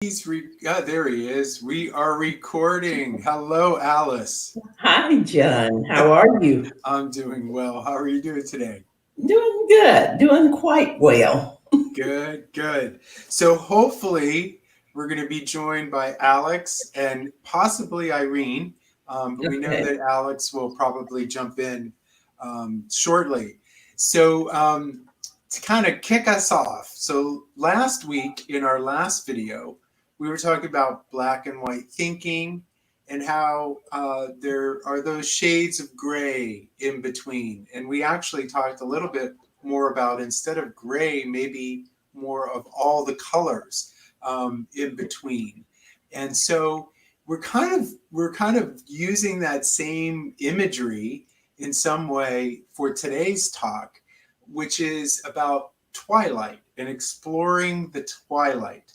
There he is. We are recording. Hello, Alice. Hi, John. How are you? I'm doing well. How are you doing today? Doing good. Doing quite well. Good, good. So hopefully we're going to be joined by Alex and possibly Irene, but we know Okay. that Alex will probably jump in shortly. So to kind of kick us off, so last week in our last video, we were talking about black and white thinking and how there are those shades of gray in between. And we actually talked a little bit more about, instead of gray, maybe more of all the colors in between. And so we're kind of using that same imagery in some way for today's talk, which is about twilight and exploring the twilight.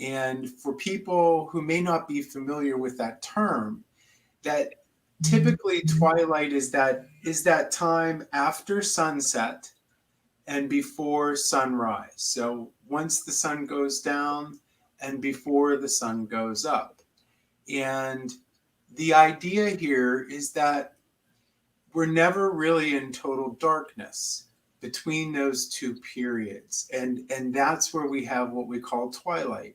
And for people who may not be familiar with that term, that typically twilight is that time after sunset and before sunrise. So once the sun goes down and before the sun goes up. And the idea here is that we're never really in total darkness between those two periods. And that's where we have what we call twilight.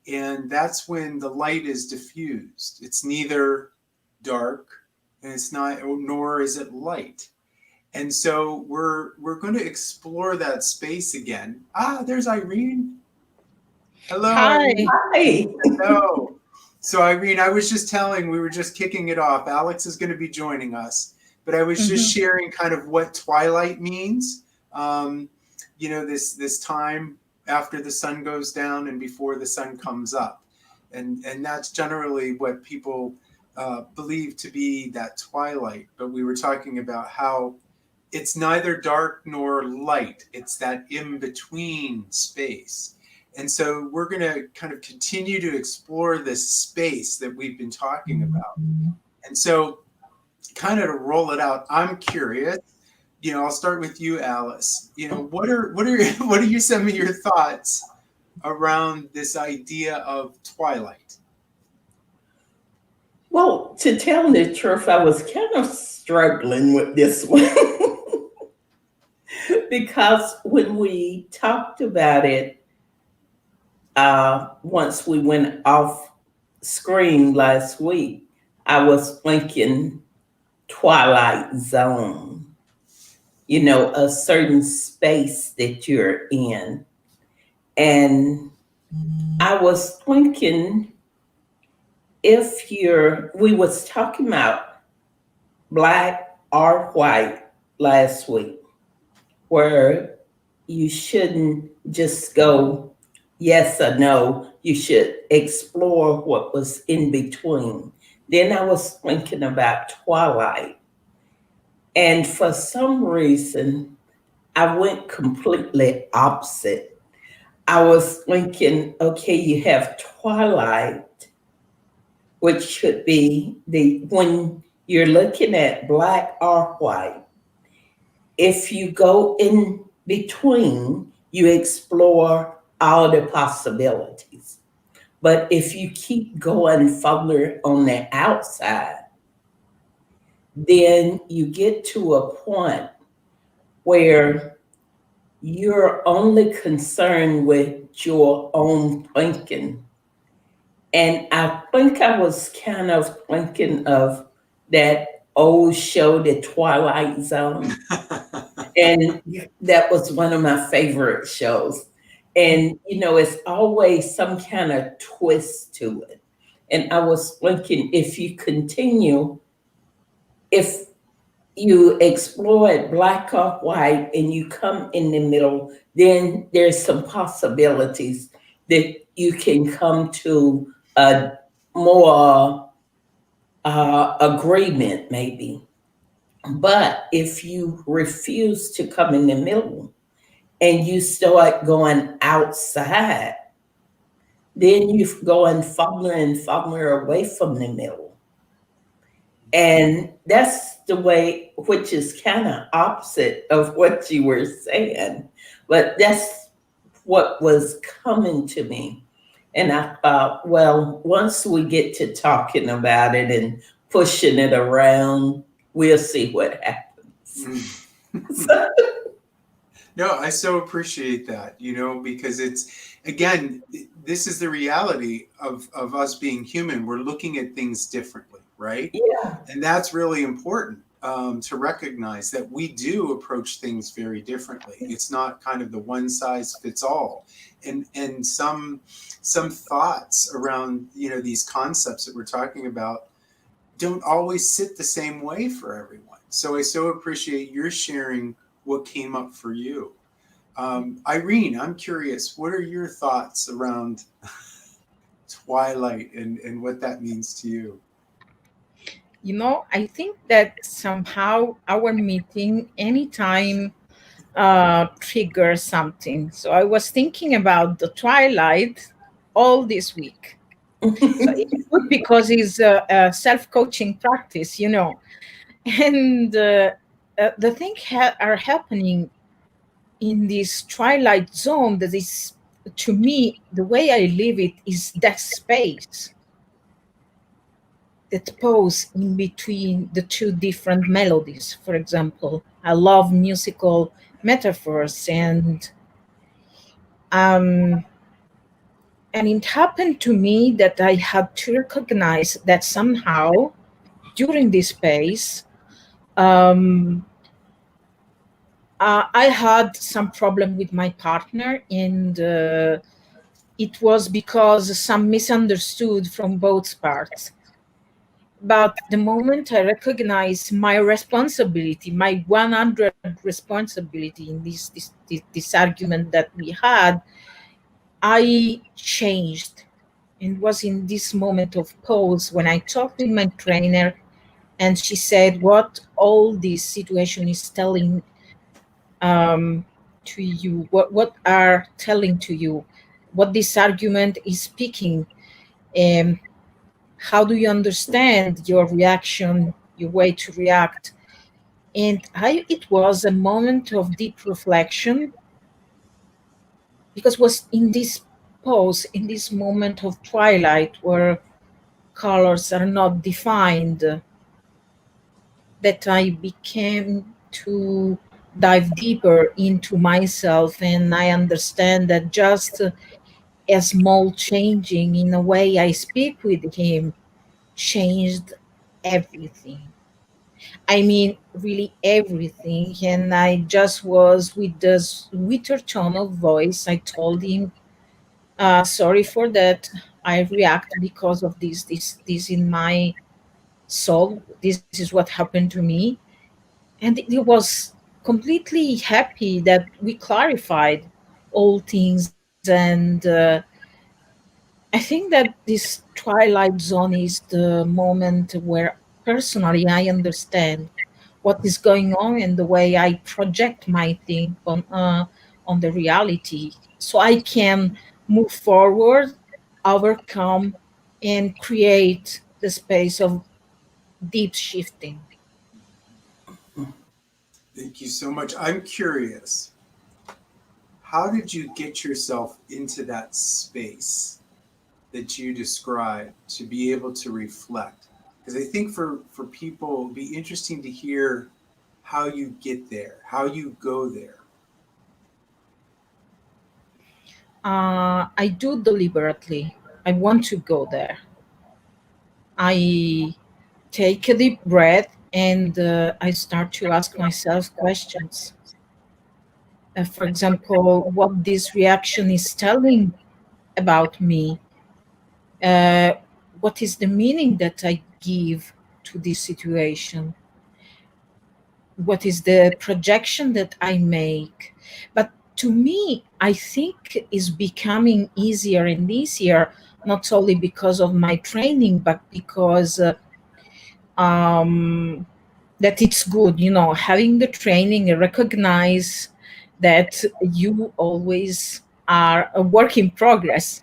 And that's when the light is diffused. It's neither dark and it's not, nor is it light. And so we're going to explore that space again. There's Irene. Hello, Hi. Irene. Hi. Hello. So Irene, I was just telling, we were just kicking it off. Alex is going to be joining us, but I was just sharing kind of what twilight means. This time after the sun goes down and before the sun comes up, and that's generally what people believe to be that twilight. But we were talking about how it's neither dark nor light. It's that in-between space. And so we're going to kind of continue to explore this space that we've been talking about. And so kind of to roll it out, I'm curious, I'll start with you, Alice. What are you some of your thoughts around this idea of twilight? Well, to tell the truth, I was kind of struggling with this one because when we talked about it, once we went off screen last week, I was thinking Twilight Zone, a certain space that you're in. And I was thinking we was talking about black or white last week, where you shouldn't just go yes or no, you should explore what was in between. Then I was thinking about Twilight. And for some reason, I went completely opposite. I was thinking, okay, you have Twilight, which should be when you're looking at black or white, if you go in between, you explore all the possibilities. But if you keep going further on the outside, then you get to a point where you're only concerned with your own thinking. And I think I was kind of thinking of that old show, The Twilight Zone. And that was one of my favorite shows. And, it's always some kind of twist to it. And I was thinking, if you explore it black or white and you come in the middle, then there's some possibilities that you can come to a more agreement, maybe. But if you refuse to come in the middle and you start going outside, then you're going farther and farther away from the middle. And that's the way, which is kind of opposite of what you were saying. But that's what was coming to me. And I thought, well, once we get to talking about it and pushing it around, we'll see what happens. So, No, I so appreciate that, because again, this is the reality of us being human. We're looking at things differently, right? yeah. And that's really important, to recognize that we do approach things very differently. It's not kind of the one size fits all. And some thoughts around, these concepts that we're talking about don't always sit the same way for everyone. So I so appreciate your sharing what came up for you. Irene, I'm curious, what are your thoughts around Twilight and what that means to you? I think that somehow our meeting anytime triggers something. So I was thinking about the Twilight all this week. So it's good because it's a self-coaching practice, and the things are happening in this twilight zone that is, to me, the way I live it is that space, that pause in between the two different melodies. For example, I love musical metaphors, um, and it happened to me that I had to recognize that somehow during this space, um, I had some problem with my partner, and it was because some misunderstood from both parts. But the moment I recognize my responsibility, my 100 responsibility in this argument that we had, I changed. And was in this moment of pause when I talked with my trainer, and she said what all this situation is telling, to you, what are telling to you, what this argument is speaking. um, how do you understand your reaction, your way to react? And it was a moment of deep reflection, because was in this pause, in this moment of twilight where colors are not defined, that I became to dive deeper into myself, and I understand that just a small changing in the way I speak with him changed everything. I mean, really everything. And I just was with this sweeter tone of voice. I told him, sorry for that. I react because of this in my soul. This is what happened to me. And he was completely happy that we clarified all things. And I think that this twilight zone is the moment where personally I understand what is going on and the way I project my thing on the reality, so I can move forward, overcome, and create the space of deep shifting. Thank you so much. I'm curious, how did you get yourself into that space that you described to be able to reflect? Because I think for people, it'd be interesting to hear how you get there, how you go there. I do deliberately. I want to go there. I take a deep breath, and I start to ask myself questions. For example, what this reaction is telling about me, uh, what is the meaning that I give to this situation, what is the projection that I make. But to me, I think is becoming easier and easier, not only because of my training, but because um, that it's good, having the training and recognize that you always are a work in progress.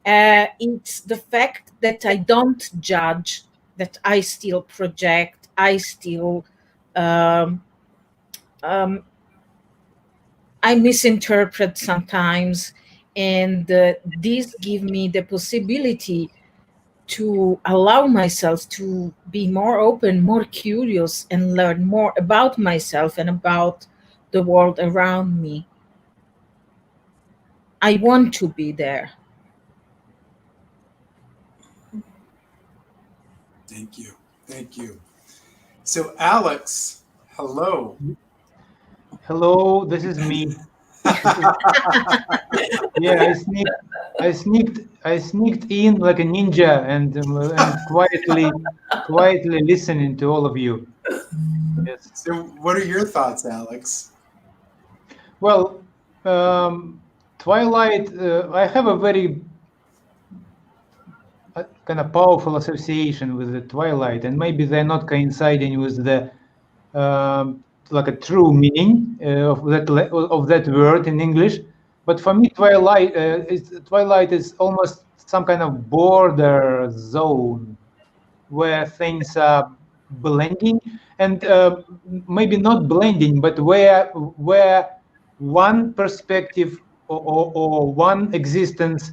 It's the fact that I don't judge, that I still project, I still, um, um, I misinterpret sometimes, And this give me the possibility to allow myself to be more open, more curious, and learn more about myself and about the world around me. I want to be there. Thank you. Thank you. So, Alex, hello. Hello, this is me. Yeah, I sneaked in like a ninja and quietly listening to all of you. Yes. So, what are your thoughts, Alex? Well, Twilight. I have a very kind of powerful association with the Twilight, and maybe they're not coinciding with the like a true meaning of that word in English. But for me, Twilight is almost some kind of border zone where things are blending, and maybe not blending, but where one perspective or one existence,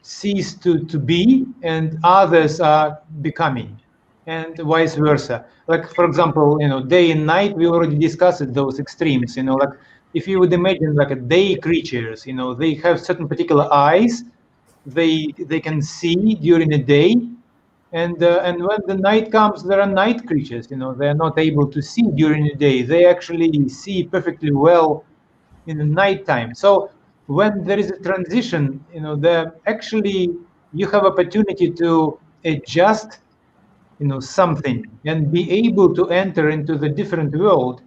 cease to be, and others are becoming, and vice versa. Like, for example, day and night, we already discussed those extremes. Like, if you would imagine like a day creatures, they have certain particular eyes, they can see during the day, and when the night comes, there are night creatures. They're not able to see during the day. They actually see perfectly well in the nighttime. So when there is a transition, there actually you have opportunity to adjust, something, and be able to enter into the different world,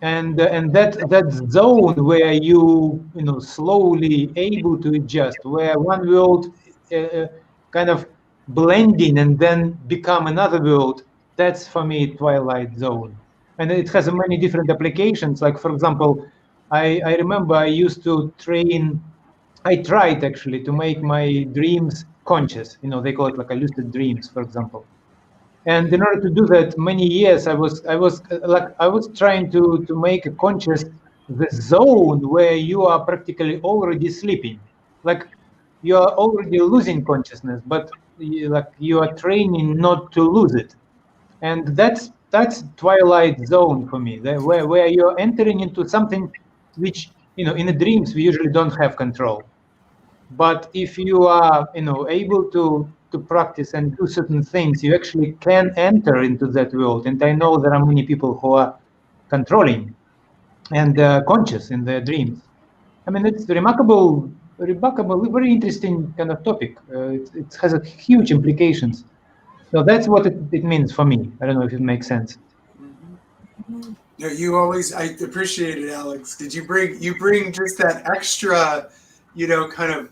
and that zone where you slowly able to adjust, where one world uh, kind of blending and then become another world. That's for me Twilight Zone, and it has many different applications. Like, for example, I remember I used to train. I tried actually to make my dreams conscious. They call it like a lucid dreams, for example. And in order to do that, many years I was trying to make a conscious the zone where you are practically already sleeping, like you are already losing consciousness, but you are training not to lose it. And that's Twilight Zone for me, where you're entering into something which, in the dreams we usually don't have control. But if you are able to practice and do certain things, you actually can enter into that world. And I know there are many people who are controlling and conscious in their dreams. I mean, it's remarkable, very interesting kind of topic. It has a huge implications. So that's what it means for me. I don't know if it makes sense. No, you always, I appreciate it, Alex. Did you bring just that extra, kind of,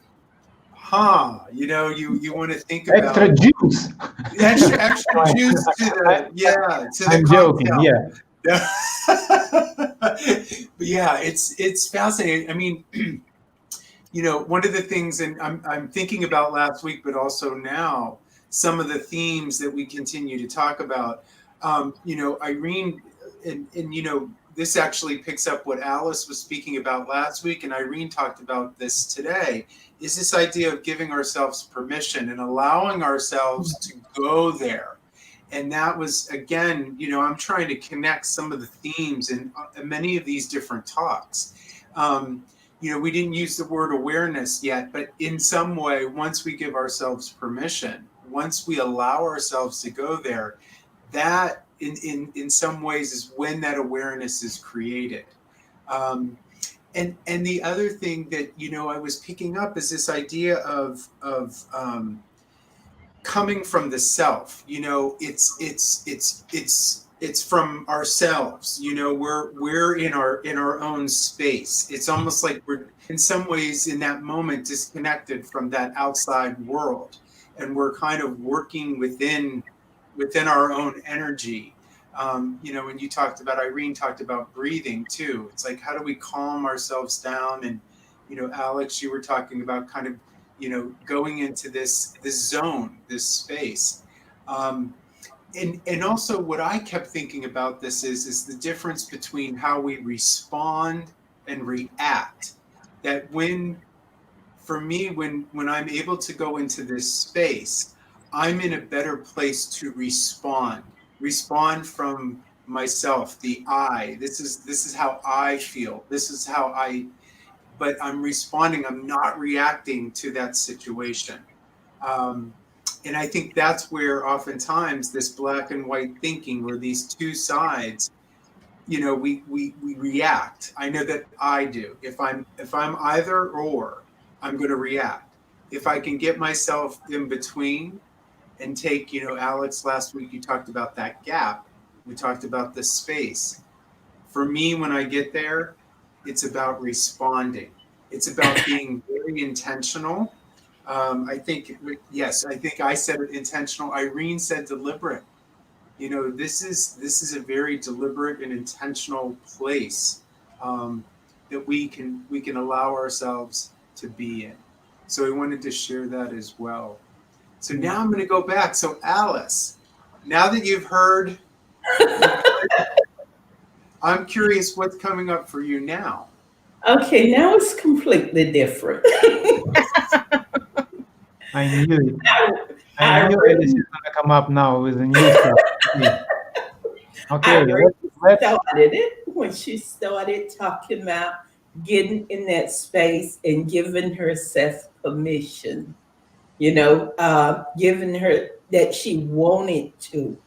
you want to think about Extra juice. extra juice to the I'm joking. cocktail. Yeah. But yeah, it's fascinating. I mean, one of the things, and I'm thinking about last week, but also now, some of the themes that we continue to talk about. Irene, and this actually picks up what Alice was speaking about last week, and Irene talked about this today. Is this idea of giving ourselves permission and allowing ourselves to go there? And that was, again, I'm trying to connect some of the themes in many of these different talks. We didn't use the word awareness yet, but in some way, once we give ourselves permission, once we allow ourselves to go there, that in some ways is when that awareness is created. And the other thing that I was picking up is this idea of coming from the self. It's from ourselves. We're in our own space. It's almost like we're in some ways in that moment disconnected from that outside world, and we're kind of working within our own energy. When you talked about, Irene talked about breathing too. It's like, how do we calm ourselves down? And Alex, you were talking about kind of going into this zone, this space. And also what I kept thinking about this is the difference between how we respond and react. that for me, when I'm able to go into this space, I'm in a better place to respond from myself, the I. This is how I feel. This is how but I'm responding. I'm not reacting to that situation. And I think that's where oftentimes this black and white thinking, or these two sides, we react. I know that I do. If I'm either or, I'm going to react. If I can get myself in between and take, Alex, last week you talked about that gap. We talked about the space. For me, when I get there, it's about responding. It's about being very intentional. I think I said it intentional. Irene said deliberate. This is a very deliberate and intentional place that we can allow ourselves to be in. So I wanted to share that as well. So now I'm going to go back. So Alice, now that you've heard, I'm curious what's coming up for you now. Okay, now it's completely different. I knew it. I knew Alice is gonna come up now with a new stuff. Okay, let's started it when she started talking about getting in that space and giving herself permission. Giving her that she wanted to,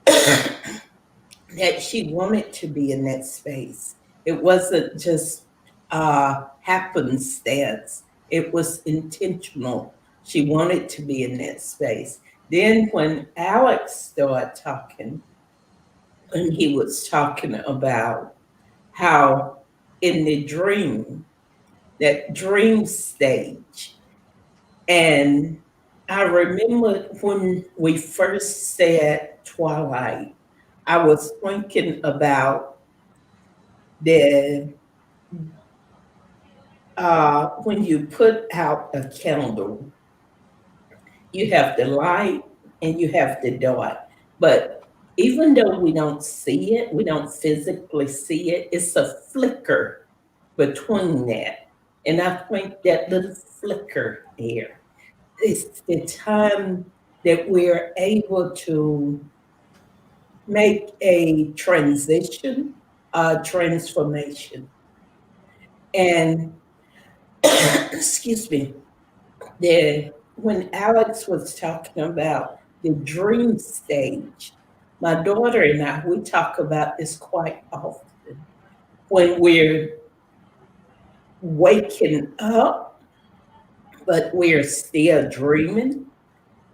that she wanted to be in that space. It wasn't just happenstance. It was intentional. She wanted to be in that space. Then when Alex started talking, and he was talking about how in the dream, that dream stage, and I remember when we first said Twilight, I was thinking about when you put out a candle, you have the light and you have the dark. But even though we don't see it, we don't physically see it, it's a flicker between that. And I think that little flicker there is the time that we're able to make a transition, a transformation. And excuse me, when Alex was talking about the dream stage, my daughter and I, we talk about this quite often. When we're waking up, but we're still dreaming,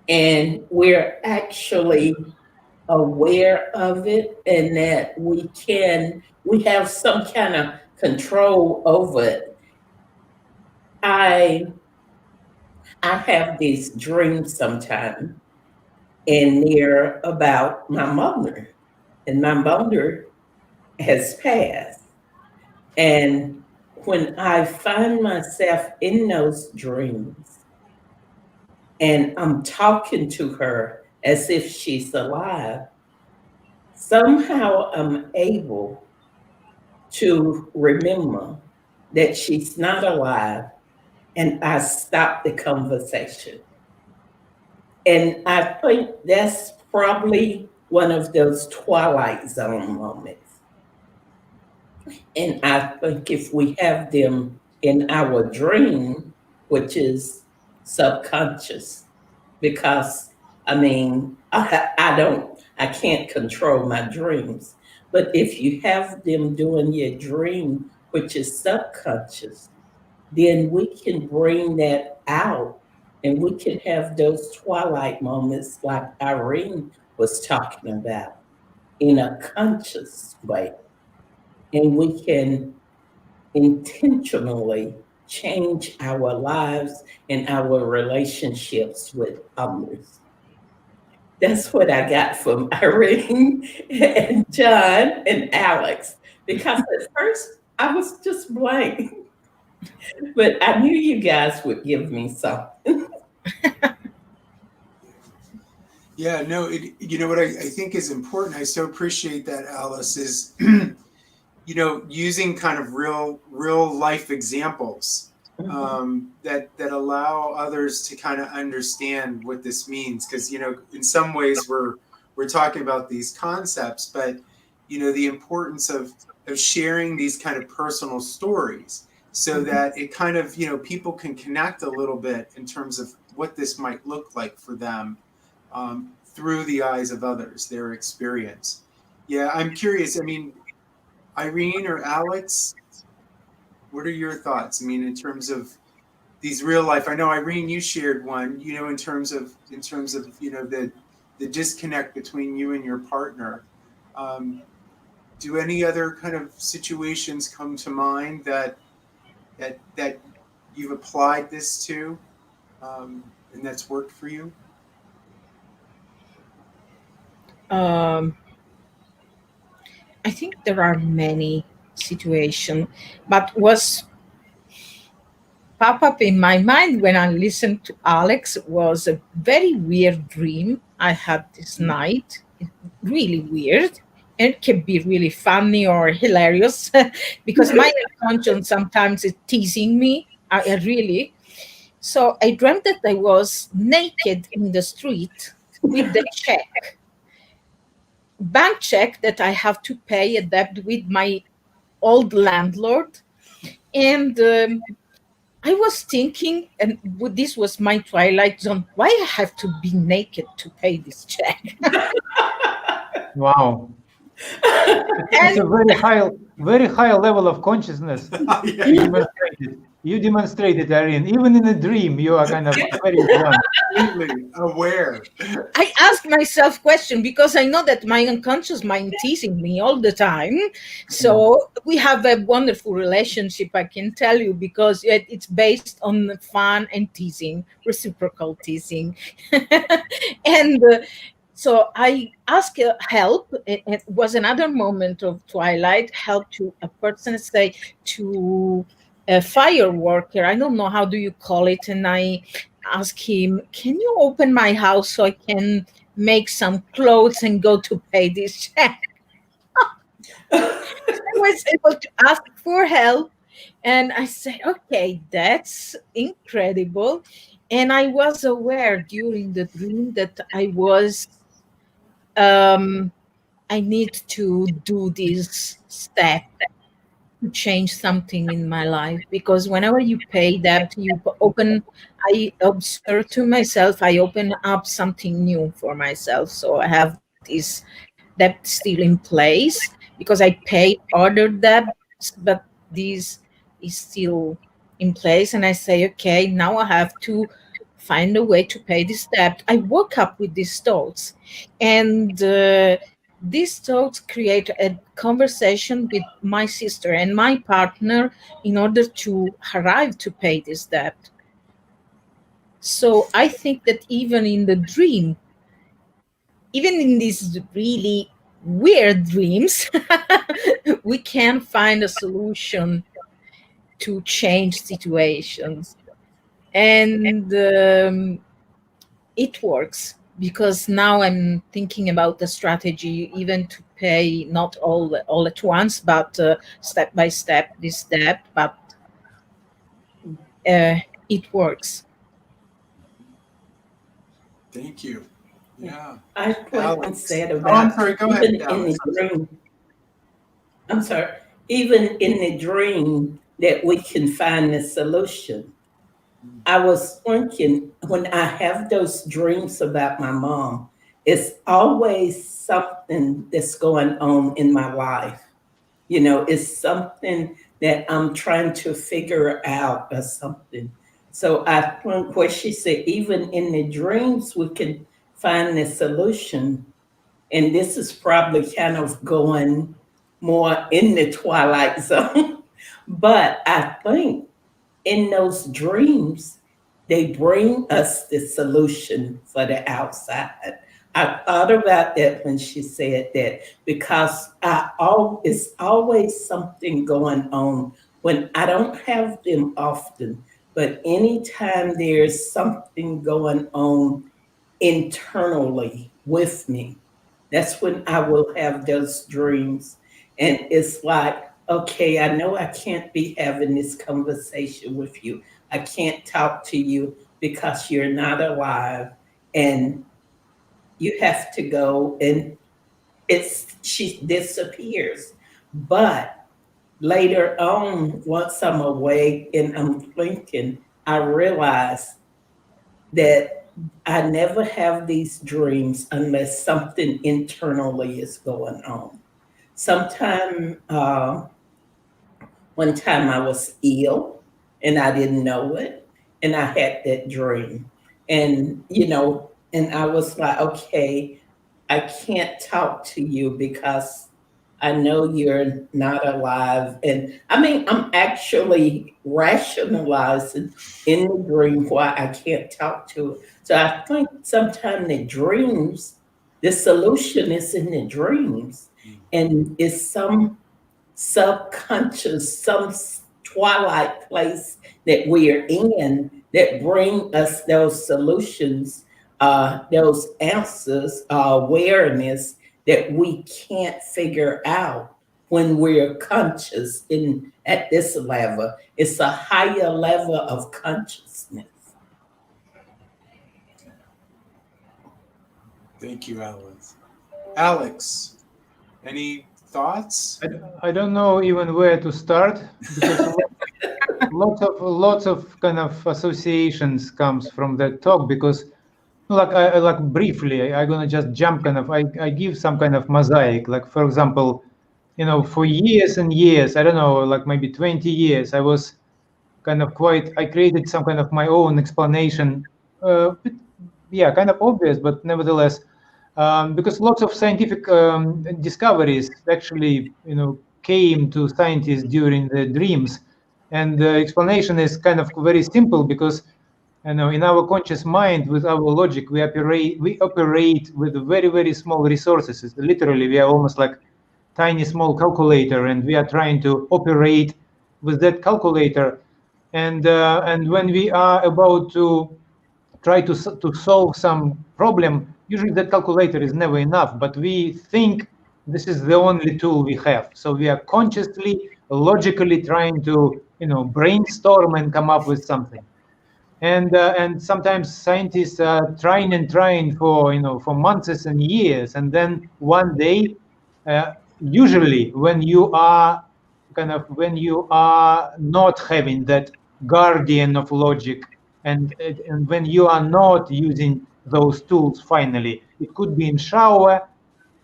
and we're actually aware of it, and that we have some kind of control over it. I have these dreams sometimes, and they're about my mother, and my mother has passed. And when I find myself in those dreams and I'm talking to her as if she's alive, somehow I'm able to remember that she's not alive, and I stop the conversation. And I think that's probably one of those Twilight Zone moments. And I think if we have them in our dream, which is subconscious, because I can't control my dreams. But if you have them during your dream, which is subconscious, then we can bring that out, and we can have those twilight moments like Irene was talking about in a conscious way. And we can intentionally change our lives and our relationships with others. That's what I got from Irene and John and Alex, because at first I was just blank, but I knew you guys would give me something. Yeah, no, you know what I think is important. I so appreciate that, Alice, is, using kind of real life examples that allow others to kind of understand what this means. Because in some ways we're talking about these concepts, but the importance of sharing these kind of personal stories, so that it kind of people can connect a little bit in terms of what this might look like for them through the eyes of others, their experience. Yeah, I'm curious. I mean, Irene or Alex, what are your thoughts? I mean, in terms of these real life. I know, Irene, you shared one. In terms of the disconnect between you and your partner. Do any other kind of situations come to mind that you've applied this to, and that's worked for you? I think there are many situations, but was pop up in my mind when I listened to Alex was a very weird dream I had this night. Really weird. And it can be really funny or hilarious because my conscience sometimes is teasing me. I really. So I dreamt that I was naked in the street with the bank check that I have to pay a debt with my old landlord. And I was thinking, and this was my Twilight Zone, why I have to be naked to pay this check? Wow. It's a very high level of consciousness. You demonstrated, Irene. Even in a dream, you are kind of very completely aware. I ask myself question because I know that my unconscious mind teasing me all the time. So we have a wonderful relationship, I can tell you, because it's based on fun and teasing, reciprocal teasing. And so I asked help. It was another moment of Twilight, help to a person, say, to a fire worker. I don't know, how do you call it? And I asked him, can you open my house so I can make some clothes and go to pay this check? I was able to ask for help. And I said, okay, that's incredible. And I was aware during the dream that I need to do this step to change something in my life, because whenever you pay debt, I observe to myself, I open up something new for myself. So I have this debt still in place because I pay other debts, but this is still in place. And I say, okay, now I have to find a way to pay this debt. I woke up with these thoughts, and these thoughts create a conversation with my sister and my partner in order to arrive to pay this debt. So I think that even in the dream, even in these really weird dreams, we can find a solution to change situations. And it works, because now I'm thinking about the strategy, even to pay not all at once, but step by step, this step. But it works. Thank you. Yeah. I quite said about I'm sorry, go ahead, even in the dream. I'm sorry. Even in the dream that we can find the solution. I was thinking, when I have those dreams about my mom, it's always something that's going on in my life. It's something that I'm trying to figure out or something. So I think what she said, even in the dreams, we can find the solution. And this is probably kind of going more in the Twilight Zone. But I think in those dreams, they bring us the solution for the outside. I thought about that when she said that, because it's always something going on when I don't have them often, but anytime there's something going on internally with me, that's when I will have those dreams. And it's like okay, I know I can't be having this conversation with you. I can't talk to you because you're not alive and you have to go, and she disappears. But later on, once I'm awake and I'm thinking, I realize that I never have these dreams unless something internally is going on. Sometime, one time I was ill and I didn't know it, and I had that dream. And, and I was like, okay, I can't talk to you because I know you're not alive. And I mean, I'm actually rationalizing in the dream why I can't talk to it. So I think sometimes the dreams, the solution is in the dreams. And it's some subconscious, some twilight place that we are in that bring us those solutions, those answers, awareness that we can't figure out when we're conscious in at this level. It's a higher level of consciousness. Thank you, Alex. Alex, any thoughts? I don't know even where to start because lots of kind of associations comes from that talk. Because like briefly, I'm gonna just jump kind of. I give some kind of mosaic. Like for example, for years and years, I don't know, like maybe 20 years, I was kind of I created some kind of my own explanation. Yeah, kind of obvious, but nevertheless, because lots of scientific discoveries actually, came to scientists during the dreams, and the explanation is kind of very simple because, in our conscious mind, with our logic, we operate with very very small resources. Literally, we are almost like tiny small calculator, and we are trying to operate with that calculator. And when we are about to try to solve some problem, usually that calculator is never enough, but we think this is the only tool we have. So we are consciously, logically trying to, brainstorm and come up with something. And sometimes scientists are trying for months and years, and then one day, usually when you are not having that guardian of logic, and when you are not using those tools, finally, it could be in shower,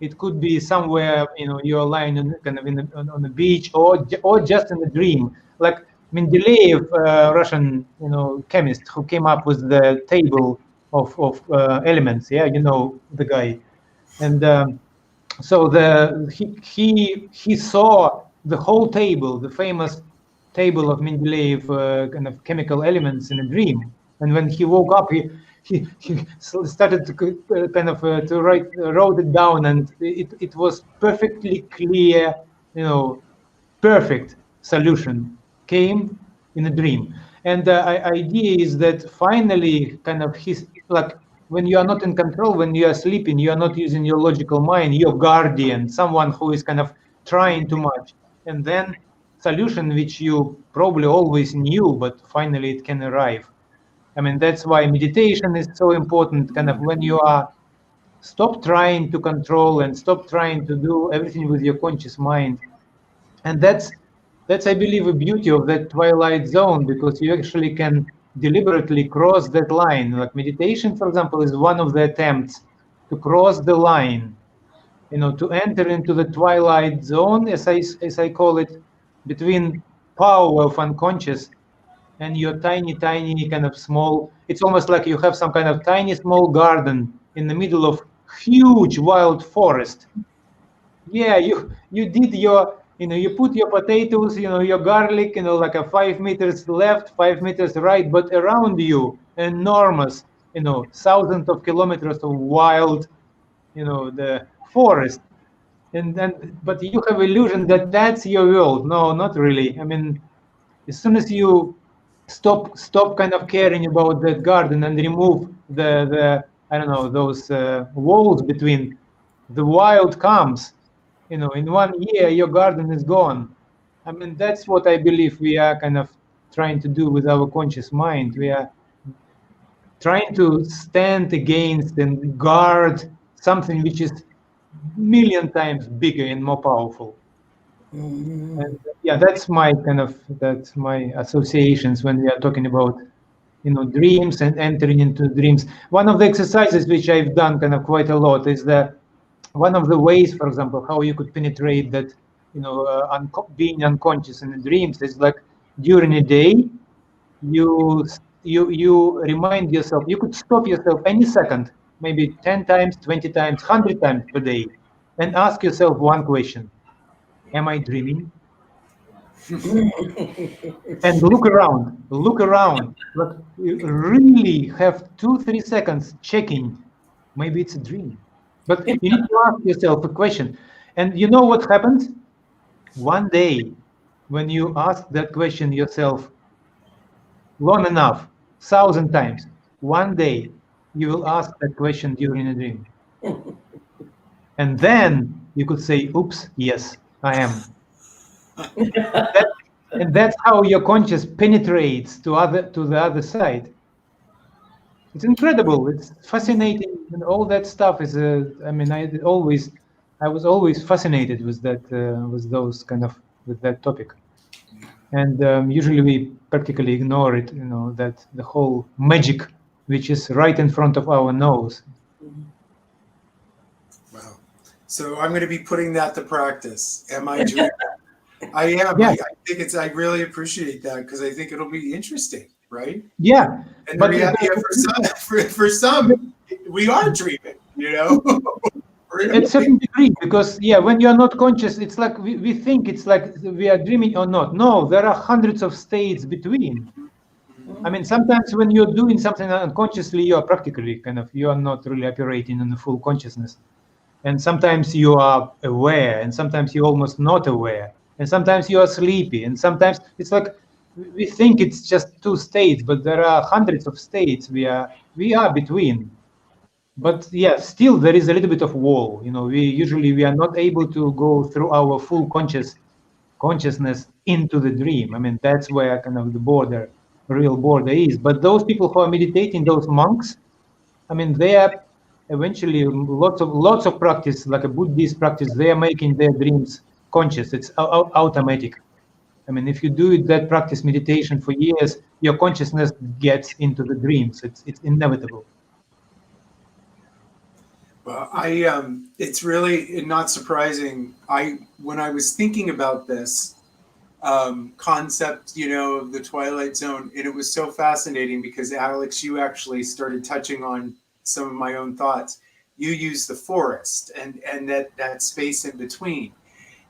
it could be somewhere, you're lying on the beach, or just in a dream, like Mendeleev, Russian, chemist who came up with the table of elements. Yeah, the guy. And so he saw the whole table, the famous table of Mendeleev, kind of chemical elements, in a dream. And when he woke up, he started to wrote it down, and it was perfectly clear, perfect solution came in a dream. And the idea is that finally, kind of, his, like, when you are not in control, when you are sleeping, you are not using your logical mind, your guardian, someone who is kind of trying too much, and then solution which you probably always knew, but finally it can arrive. I mean, that's why meditation is so important, kind of, when you are stop trying to control and stop trying to do everything with your conscious mind. And that's I believe, a beauty of that twilight zone, because you actually can deliberately cross that line. Like meditation, for example, is one of the attempts to cross the line, to enter into the twilight zone, as I call it, between power of unconscious and your tiny kind of small. It's almost like you have some kind of tiny small garden in the middle of huge wild forest. Yeah, you did your, you put your potatoes, your garlic, like a 5 meters left, 5 meters right, but around you, enormous, thousands of kilometers of wild, the forest. And then, but you have illusion that that's your world. No, not really. I mean, as soon as you stop kind of caring about that garden and remove the I don't know, those walls between, the wild comes. In 1 year your garden is gone. I mean, that's what I believe we are kind of trying to do with our conscious mind. We are trying to stand against and guard something which is million times bigger and more powerful. And yeah, that's my associations when we are talking about, dreams and entering into dreams. One of the exercises which I've done kind of quite a lot is that one of the ways, for example, how you could penetrate that, being unconscious in the dreams is like during a day, you remind yourself, you could stop yourself any second, maybe 10 times, 20 times, 100 times per day, and ask yourself one question: am I dreaming? And look around, like you really have 2-3 seconds checking, maybe it's a dream. But you need to ask yourself a question. And you know what happens? One day, when you ask that question yourself long enough, 1,000 times, one day you will ask that question during a dream. And then you could say, oops, yes, I am. And that's how your conscious penetrates to the other side. It's incredible. It's fascinating, and all that stuff is. I mean, I was always fascinated with that, with that topic. And usually we practically ignore it. That the whole magic, which is right in front of our nose. Wow. So I'm going to be putting that to practice. Am I dreaming? I am. Yeah. I think I really appreciate that because I think it'll be interesting, right? Yeah. And the reality for some, we are dreaming, At a certain degree, because when you are not conscious, it's like we think it's like we are dreaming or not. No, there are hundreds of states between. I mean, sometimes when you're doing something unconsciously, you are practically you are not really operating in the full consciousness. And sometimes you are aware, and sometimes you're almost not aware, and sometimes you are sleepy, and sometimes it's like we think it's just 2 states, but there are hundreds of states we are between. But still there is a little bit of wall. We are not able to go through our full consciousness into the dream. I mean, that's where kind of the real border is. But those people who are meditating, those monks, I mean, they are eventually lots of practice, like a Buddhist practice. They are making their dreams conscious. It's automatic. I mean, if you do that practice meditation for years, your consciousness gets into the dreams. It's inevitable. Well, it's really not surprising. When I was thinking about this concept, of the Twilight Zone, and it was so fascinating because Alex, you actually started touching on some of my own thoughts. You used the forest and that space in between.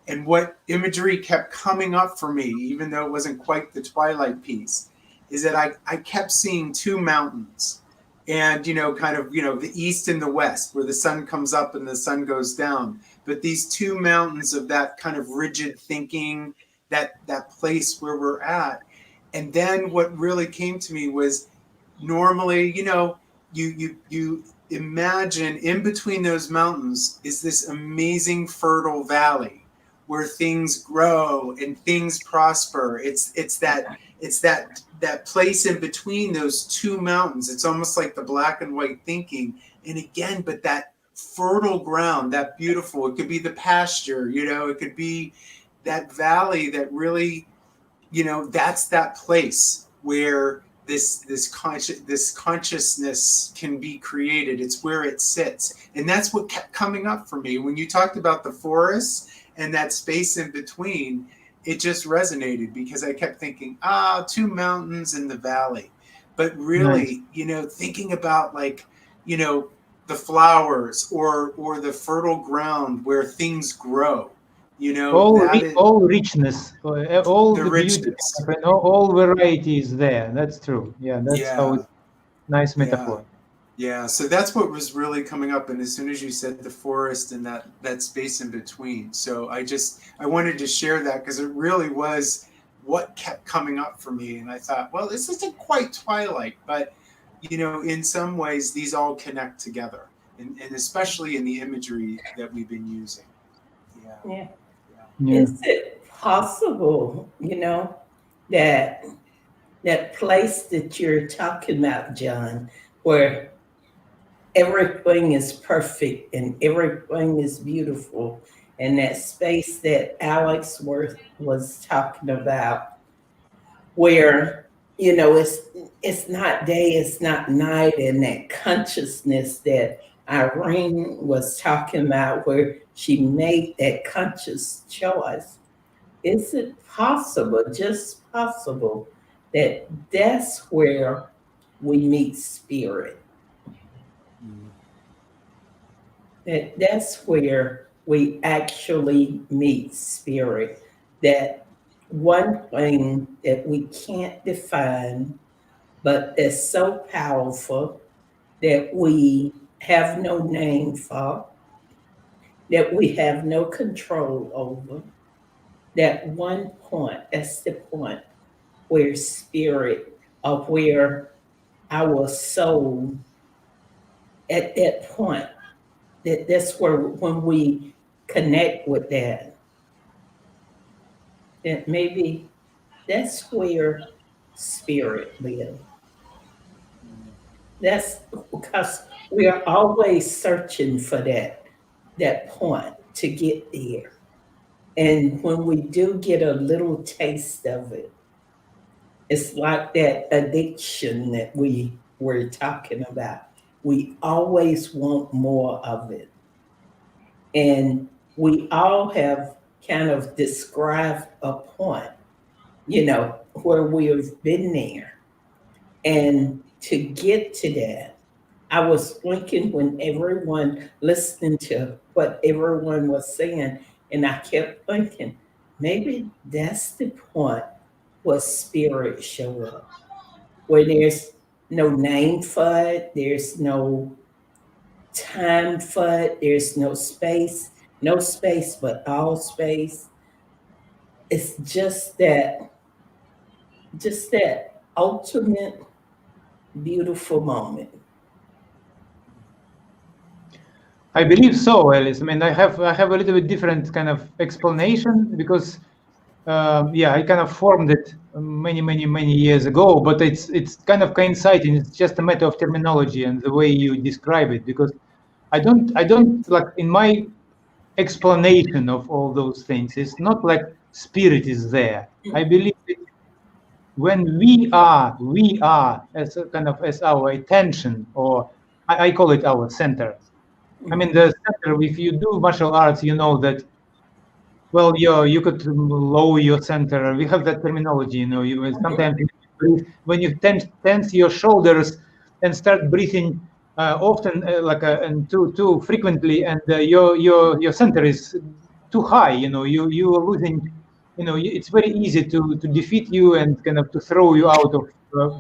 And what imagery kept coming up for me, even though it wasn't quite the Twilight piece, is that I kept seeing 2 mountains. And, the east and the west, where the sun comes up and the sun goes down. But these 2 mountains of that kind of rigid thinking, that place where we're at. And then what really came to me was normally, you imagine in between those mountains is this amazing fertile valley where things grow and things prosper. It's that place in between those 2 mountains. It's almost like the black and white thinking. And again, but that fertile ground, that beautiful, it could be the pasture, it could be that valley that really, that's that place where this consciousness can be created. It's where it sits. And that's what kept coming up for me. When you talked about the forest and that space in between, it just resonated because I kept thinking, 2 mountains in the valley. But really, nice. Thinking about the flowers or the fertile ground where things grow, all richness, all the richness, beauty, all variety is there. That's true. How it's nice metaphor. Yeah, so that's what was really coming up. And as soon as you said the forest and that space in between, so I wanted to share that because it really was what kept coming up for me. And I thought, well, this isn't quite Twilight, but, in some ways, these all connect together, and especially in the imagery that we've been using. Is it possible, that that place that you're talking about, John, where everything is perfect and everything is beautiful, and that space that Alex was talking about, where it's not day, it's not night, and that consciousness that Irene was talking about, where she made that conscious choice. Is it possible, just possible, that that's where we meet spirit? That's where we actually meet spirit. That one thing that we can't define, but that's so powerful that we have no name for, that we have no control over. That one point, that's the point where spirit, of where our soul, at that point, that's where when we connect with that maybe that's where spirit lives. That's because we are always searching for that point to get there. And when we do get a little taste of it, it's like that addiction that we were talking about. We always want more of it. And we all have kind of described a point, where we have been there. And to get to that, I was thinking when everyone listening to what everyone was saying, and I kept thinking, maybe that's the point where spirit show up, where there's no name for it, there's no time for it, there's no space but all space. It's just that ultimate beautiful moment. I believe so, Alice. I mean, I have a little bit different kind of explanation because, I kind of formed it many years ago. But it's kind of coinciding. It's just a matter of terminology and the way you describe it. Because I don't like in my explanation of all those things. It's not like spirit is there. I believe that when we are as a kind of as our attention, or I call it our center. I mean, the center, if you do martial arts, you know that, well, you could lower your center. We have that terminology, you sometimes breathe, when you tense your shoulders and start breathing often, and too frequently, and your center is too high, you are losing, it's very easy to defeat you and kind of to throw you out of,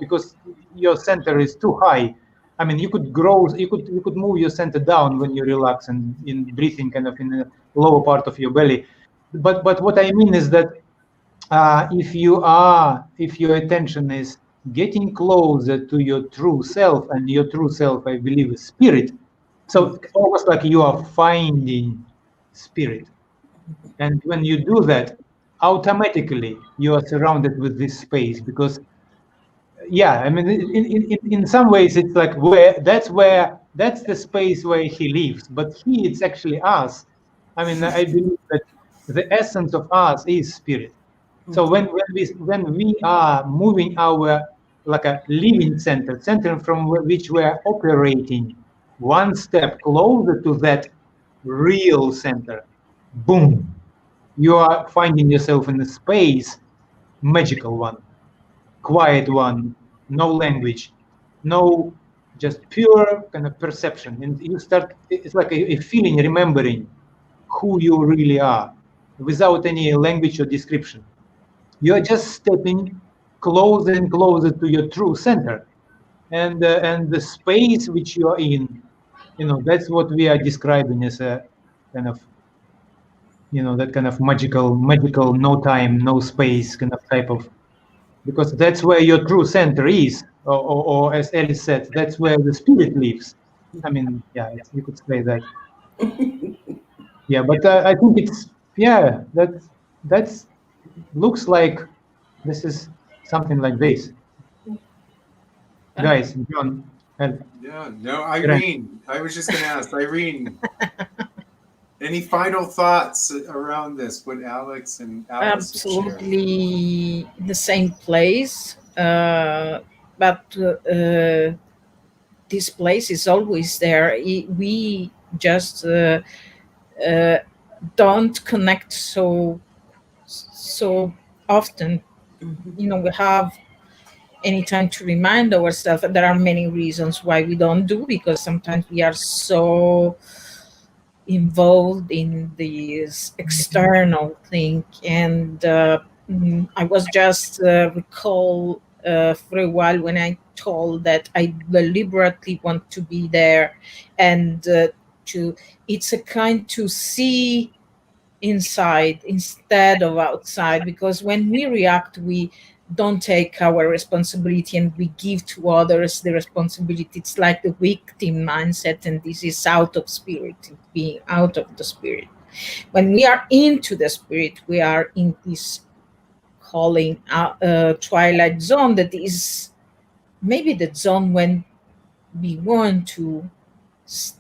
because your center is too high. I mean, you could move your center down when you relax and in breathing kind of in the lower part of your belly. But what I mean is that if your attention is getting closer to your true self, and your true self, I believe, is spirit. So almost like you are finding spirit. And when you do that, automatically you are surrounded with this space, because I mean, in some ways it's like that's the space where he lives, but it's actually us. I mean, I believe that the essence of us is spirit. So when we are moving our like a living center from which we are operating one step closer to that real center, boom, you are finding yourself in a space, magical one, quiet one, no language, no, just pure kind of perception. And you start, it's like a feeling, remembering who you really are without any language or description. You are just stepping closer and closer to your true center. And the space which you are in, that's what we are describing as a kind of, that kind of magical, no time, no space kind of type of, because that's where your true center is, or as Alice said, that's where the spirit lives. I mean, you could say that. But I think it's that's looks like this is something like this. Guys, John, and Yeah, no, Irene. I was just going to ask Irene. Any final thoughts around this? What Alex and Alice have shared? Absolutely in the same place, but this place is always there. We just uh, don't connect so often. You know, we have any time to remind ourselves. There are many reasons why we don't do, because sometimes we are so involved in this external thing. And I was just recall for a while when I told that I deliberately want to be there, and to it's a kind to see inside instead of outside, because when we react, we don't take our responsibility and we give to others the responsibility. It's like the victim mindset, and this is out of spirit, being out of the spirit. When we are into the spirit, we are in this calling twilight zone, that is maybe the zone when we want to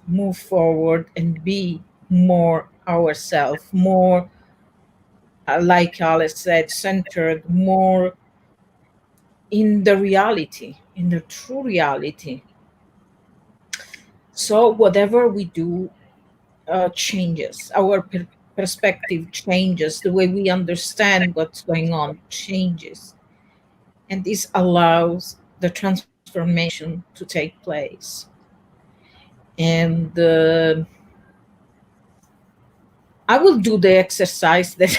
move forward and be more ourselves, more like Alice said, centered, more in the reality, in the true reality. So whatever we do changes. Our perspective changes. The way we understand what's going on changes. And this allows the transformation to take place. And I will do the exercise that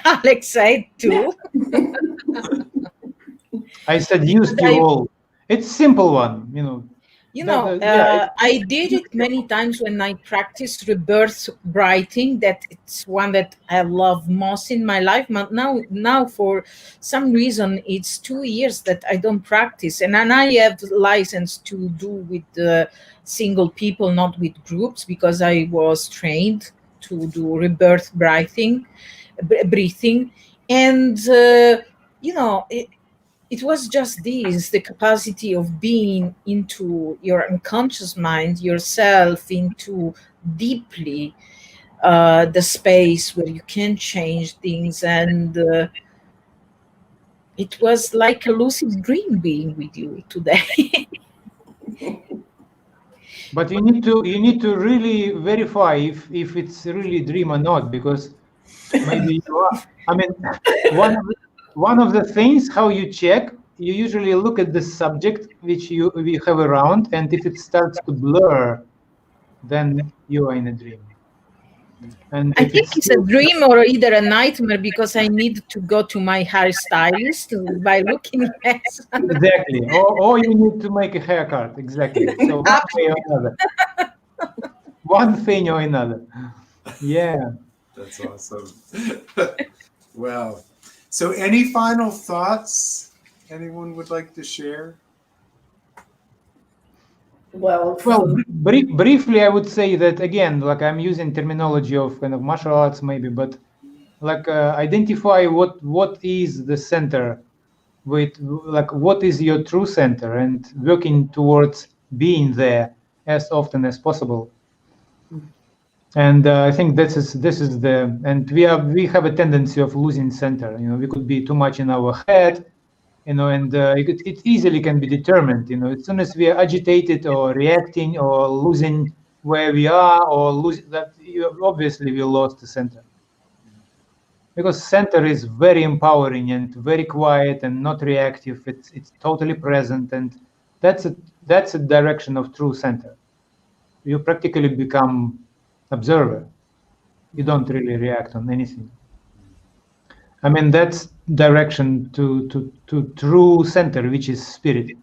Alex said too. I seduced And you all. It's simple one, you know. I did it many times when I practiced rebirth writing. That it's one that I love most in my life. But now for some reason, it's 2 years that I don't practice, and then I have license to do with single people, not with groups, because I was trained to do rebirth breathing, and it was just this, the capacity of being into your unconscious mind, yourself, into deeply the space where you can change things. And it was like a lucid dream being with you today. But you need to really verify if it's really dream or not, because maybe you are. I mean, one of the things how you check, you usually look at the subject which we have around, and if it starts to blur, then you are in a dream. And I if think it's a dream or either a nightmare, because I need to go to my hairstylist by looking at exactly, or you need to make a haircut. Exactly. So one way or another, one thing or another. Yeah. That's awesome. Well, so any final thoughts anyone would like to share? Well, briefly, I would say that again, like I'm using terminology of kind of martial arts, maybe, but like identify what is the center, with like what is your true center, and working towards being there as often as possible. And I think this is the, and we have a tendency of losing center. You know, we could be too much in our head, you know, and it easily can be determined. You know, as soon as we are agitated or reacting or losing where we are, or lose that, obviously we lost the center. Because center is very empowering and very quiet and not reactive. It's totally present, and that's a direction of true center. You practically become observer. You don't really react on anything. I mean, that's direction to true center, which is spirit.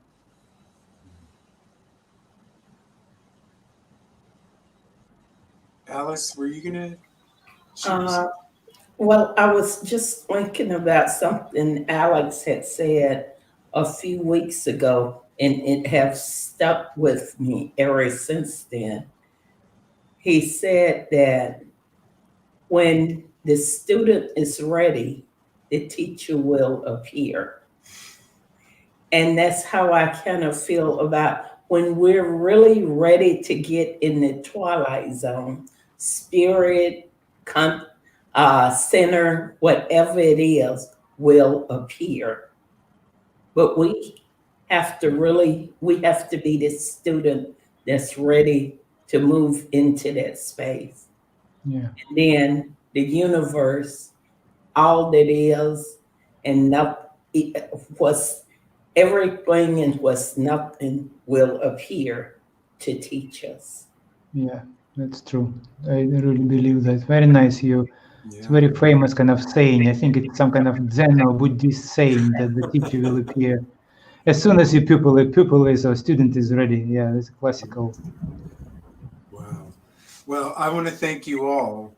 Alice, were you gonna choose? well, I was just thinking about something Alex had said a few weeks ago, and it has stuck with me ever since then. He said that when the student is ready, the teacher will appear. And that's how I kind of feel about when we're really ready to get in the twilight zone, spirit, center, whatever it is, will appear. But we have to be the student that's ready to move into that space. Yeah. And then the universe, all that is, and what's everything and what's nothing will appear to teach us. Yeah, that's true. I really believe that. Very nice. It's a very famous kind of saying. I think it's some kind of Zen or Buddhist saying that the teacher will appear as soon as your pupil is or student is ready. Yeah, it's classical. Wow. Well, I want to thank you all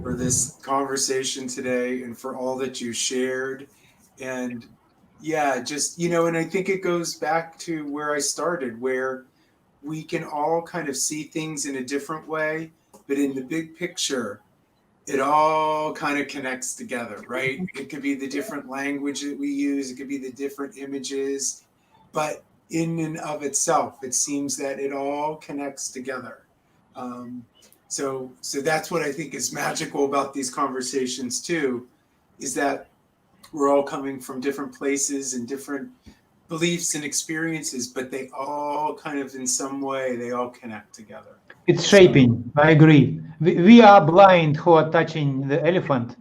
for this conversation today and for all that you shared. And yeah, just, and I think it goes back to where I started, where we can all kind of see things in a different way, but in the big picture, it all kind of connects together, right? It could be the different language that we use, it could be the different images, but in and of itself, it seems that it all connects together. So that's what I think is magical about these conversations too, is that we're all coming from different places and different beliefs and experiences, but they all kind of in some way, they all connect together. It's shaping. I agree. We are blind who are touching the elephant.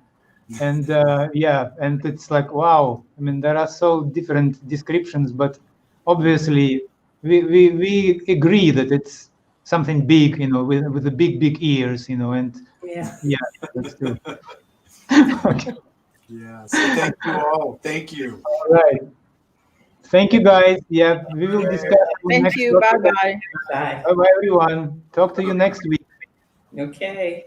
And and it's like, wow. I mean, there are so different descriptions, but obviously we agree that it's something big, with the big ears, and yeah, that's true. Okay. Yeah. So thank you all. Thank you. All right. Thank you, guys. Yeah, we will discuss. Thank you. Bye bye. bye. Bye, everyone. Talk to you next week. Okay.